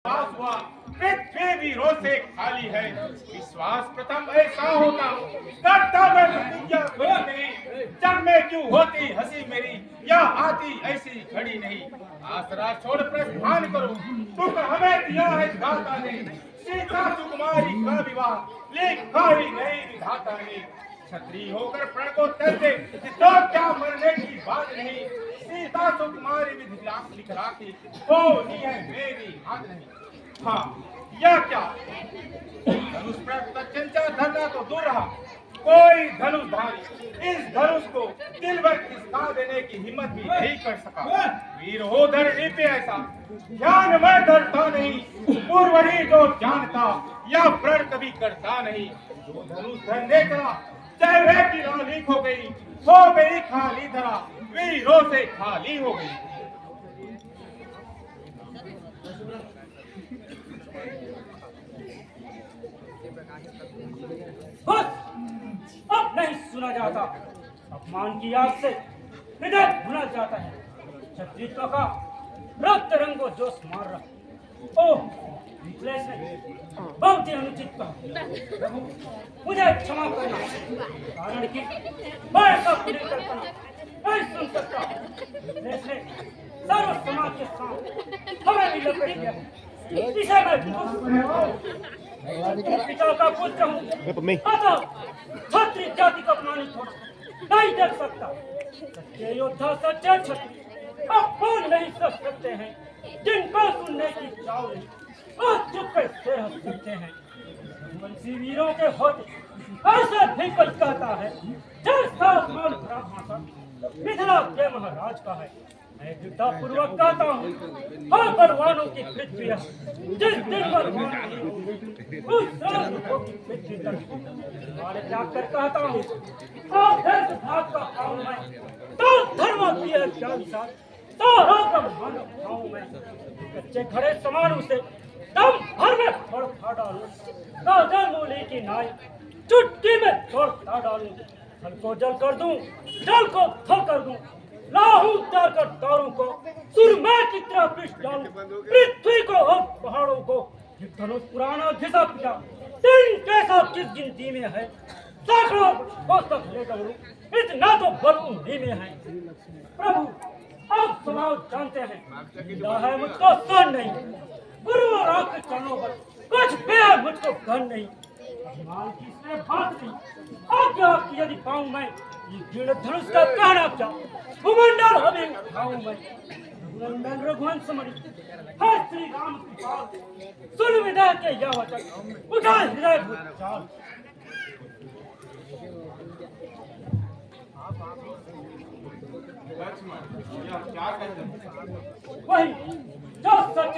विश्वास हुआ पृथ्वी वीरों से खाली है। विश्वास प्रथम ऐसा होता करता मैं प्रतिज्ञा कोई नहीं। जब मैं क्यों होती हंसी मेरी या आती ऐसी घड़ी नहीं। आसरा छोड़ प्रस्थान करो तुम हमें दिया है विधाता ने। सीता सुकुमारी का विवाह लिखा ही नहीं विधाता ने। छत्री होकर प्रण को तल दे तो क्या मरने की बात नहीं। सीता सुकुमारी विधि लिख राखी होनी है मेरी हाथ नहीं। हाँ या क्या धनुष पर चंचा धरना तो दूर रहा। कोई धनुषधारी इस धनुष को दिल भर खिसका देने की हिम्मत भी नहीं कर सका। वीर हो धर पे ऐसा ध्यान में धरता नहीं। पूर्व ही जो जानता या प्रण कभी करता नहीं। जो धनुष धरने चला चेहरे की रानी हो गई खाली धरा वीरों से खाली हो गई। बस अब नहीं सुना जाता। अपमान की आग से हृदय भुना जाता है। क्षत्रित्व का रक्त रंगो जोश मार रहा। ओह विश्लेष ने बहुत ही अनुचित कहा। प्रभु मुझे क्षमा करना कारण कि मैं ऐसा पूरी कल्पना नहीं सुन सकता। विश्लेष ने सर्व समाज के साथ हमें भी लपेट दिया। इसे मैं पिता का पुत्र हूँ अतः क्षत्रिय जाति का अपमानित होना नहीं देख सकता। सच्चे योद्धा सच्चे क्षत्रिय अपमान नहीं कर सकते हैं। जिनको सुनने की चाव नहीं और चुप से हंस सकते हैं। वंशी वीरों के होते ऐसा भी कुछ कहता है जैसा अपमान भरा भाषा मिथिला के महाराज का है। मैं युद्धा पूर्वक कहता हूँ हर बलवानों की पृथ्वी है। जिस दिन बलवान उस रात की पृथ्वी तक तुम्हारे जाकर कहता हूँ आधेश भाग का खाऊं मैं तो धर्म की है ज्ञान साथ तो ब्रह्मांड खाऊं मैं। कच्चे खड़े समानों से दम भर में फोड़ खा डालूं राजा मूली की नाई चुटकी में तोड़ता डालूं। फल को जल कर दूं जल को थल कर दूं लाहू उतार कर तारों को सुरमे की तरह पीस डालूं पृथ्वी को और पहाड़ों को। ये धनुष पुराना घिसा पिटा दिन के साथ किस गिनती में है। सैकड़ों कोसक ले डमरू इतना तो बल उन्हीं में है। प्रभु आप स्वभाव जानते हैं मिला है मुझको सन नहीं। गुरु और आपके चरणों पर कुछ भी मुझको गन नहीं। अभिमान की इसमें बात नहीं। आज्ञा आपकी यदि पाऊं मैं ये जीर्ण धनुष का कहना क्या भूमंडल अभी उठाऊं मैं। रघुनंदन रघुवंश मणि हर श्री राम की बात सुन विदा के यह वचन उठा हृदय भूचाल। लक्ष्मण यह क्या कहते हैं? वही जो सच